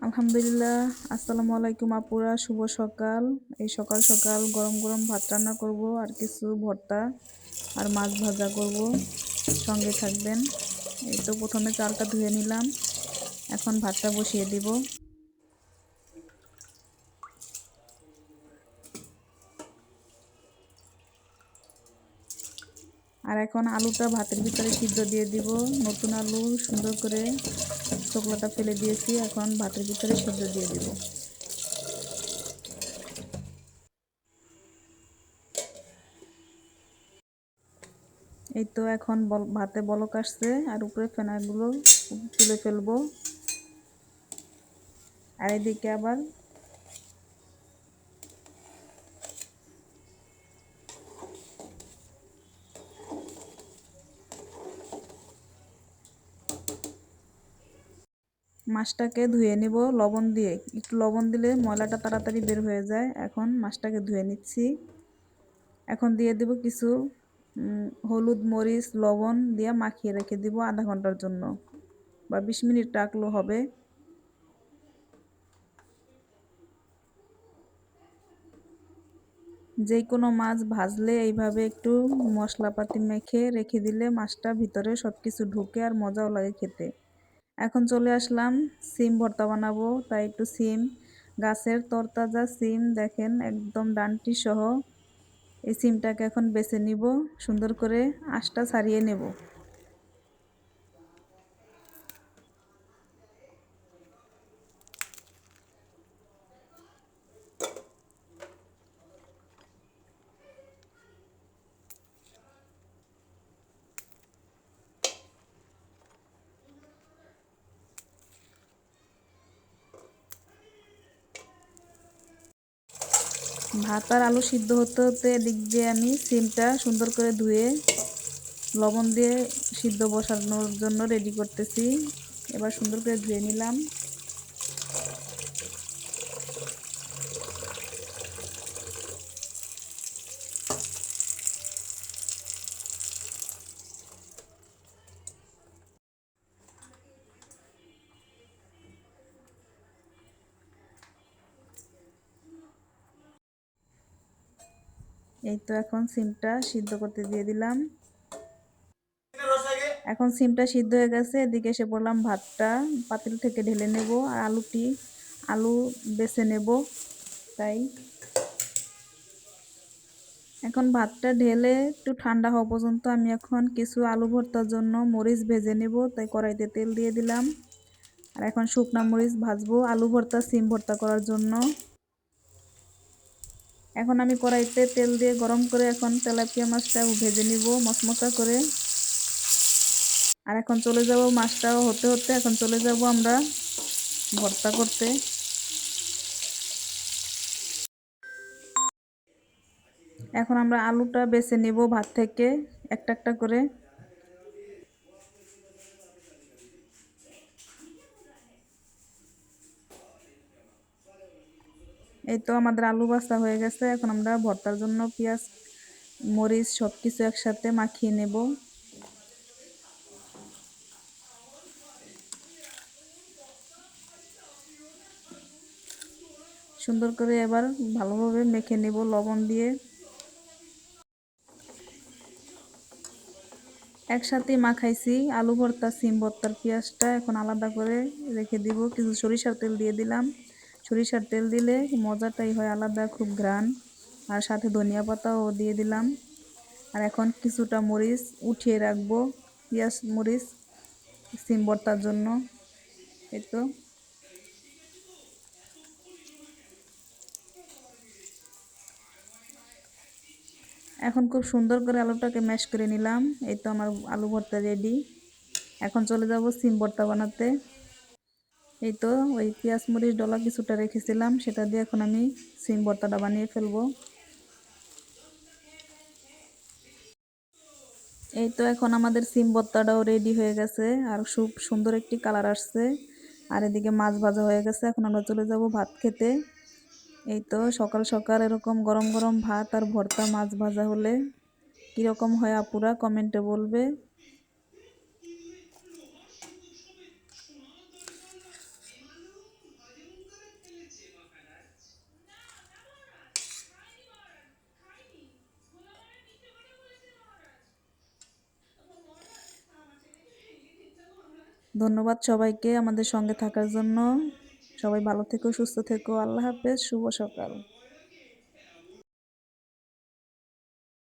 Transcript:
আলহামদুলিল্লাহ। আসসালামু আলাইকুম আপুরা, শুভ সকাল। এই সকাল সকাল গরম গরম ভাত রান্না করব, আর কিছু ভর্তা আর মাছ ভাজা করব। সঙ্গে থাকবেন। এই তো প্রথমে চালটা ধুয়ে নিলাম, এখন ভাতটা বসিয়ে দিব। আর এখন আলুটা ভাতের ভিতরে সিদ্ধ দিয়ে দিব। নতুন আলু সুন্দর করে চোকলাটা ফেলে দিয়েছি, এখন ভাতের ভিতরে সিদ্ধ দিয়ে দিব। এই তো এখন ভাতে বলক আসছে, আর উপরে ফেনাগুলো তুলে ফেলবো। আর এদিকে আবার মাছটাকে ধুয়ে নিব লবণ দিয়ে। একটু লবণ দিলে ময়লাটা তাড়াতাড়ি বের হয়ে যায়। এখন মাছটাকে ধুয়ে নিচ্ছি। এখন দিয়ে দিব কিছু হলুদ, মরিচ, লবণ দিয়ে মাখিয়ে রেখে দিব আধা ঘন্টার জন্য, বা 20 মিনিট রাখলেও হবে। যে কোনো মাছ ভাজলে এইভাবে একটু মশলাপাতি মেখে রেখে দিলে মাছটা ভিতরে সবকিছু ঢুকে আর মজাও লাগে খেতে। এখন চলে আসলাম সিম ভর্তা বানাবো, তাই একটু সিম, গাছের তরতাজা সিম দেখেন একদম ডান্টি সহ। এই সিমটাকে এখন বেছে নিব, সুন্দর করে আঁশটা ছাড়িয়ে নেব। ভাত আর আলু সিদ্ধ হতে হতে এদিক দিয়ে আমি সিমটা সুন্দর করে ধুয়ে লবণ দিয়ে সিদ্ধ বসানোর জন্য রেডি করতেছি। এবার সুন্দর করে ধুয়ে নিলাম। এই তো এখন সিমটা সিদ্ধ করতে দিয়ে দিলাম। এখন সিমটা সিদ্ধ হয়ে গেছে, এদিকে এসে পড়লাম ভাতটা পাতিল থেকে ঢেলে নেব, আর আলু বেছে নেব। তাই এখন ভাতটা ঢেলে একটু ঠান্ডা হওয়া পর্যন্ত আমি এখন কিছু আলু ভর্তার জন্য মরিচ ভেজে নেব, তাই কড়াইতে তেল দিয়ে দিলাম। আর এখন শুকনা মরিচ ভাজবো আলু ভর্তা সিম ভর্তা করার জন্য। এখন আমি কড়াইতে তেল দিয়ে গরম করে এখন তেলাপিয়া মাছটা ভেজে নিব মশমশা করে। আর এখন চলে যাব, মাছটাও হতে হতে এখন চলে যাব আমরা ভর্তা করতে। এখন আমরা আলুটা বেছে নেব ভাত থেকে একটা একটা করে। এই তো আমাদের আলু ভাজা হয়ে গেছে, এখন আমরা ভর্তার জন্য পেঁয়াজ, মরিচ সবকিছু একসাথে মাখিয়ে নেব। সুন্দর করে এবার ভালোভাবে মেখে নেব লবণ দিয়ে। একসাথে মাখাইছি আলু ভর্তা সিম ভর্তার পেঁয়াজটা, এখন আলাদা করে রেখে দিব। কিছু সরিষার তেল দিয়ে দিলাম। সরিষার তেল দিলে মজাটাই হয় আলাদা, খুব ঘ্রাণ। আর সাথে ধনিয়া পাতাও দিয়ে দিলাম। আর এখন কিছুটা মরিচ উঠিয়ে রাখবো, পেঁয়াজ মরিচ সিম ভর্তার জন্য। এই তো এখন খুব সুন্দর করে আলুটাকে ম্যাশ করে নিলাম। এই তো আমার আলু ভর্তা রেডি। এখন চলে যাব সিম ভর্তা বানাতে। এই তো ওই পেঁয়াজ মরিচ ডলা কিছুটা রেখেছিলাম, সেটা দিয়ে এখন আমি সিম ভর্তাটা বানিয়ে ফেলবো। এই তো এখন আমাদের সিম ভর্তাটাও রেডি হয়ে গেছে, আর খুব সুন্দর একটি কালার আসছে। আর এদিকে মাছ ভাজা হয়ে গেছে, এখন আমরা চলে যাব ভাত খেতে। এই তো সকাল সকাল এরকম গরম গরম ভাত আর ভর্তা মাছ ভাজা হলে কীরকম হয় আপুরা কমেন্টে বলবে। ধন্যবাদ সবাইকে আমাদের সঙ্গে থাকার জন্য। সবাই ভালো থেকো, সুস্থ থেকো। আল্লাহ হাফেজ, শুভ সকাল।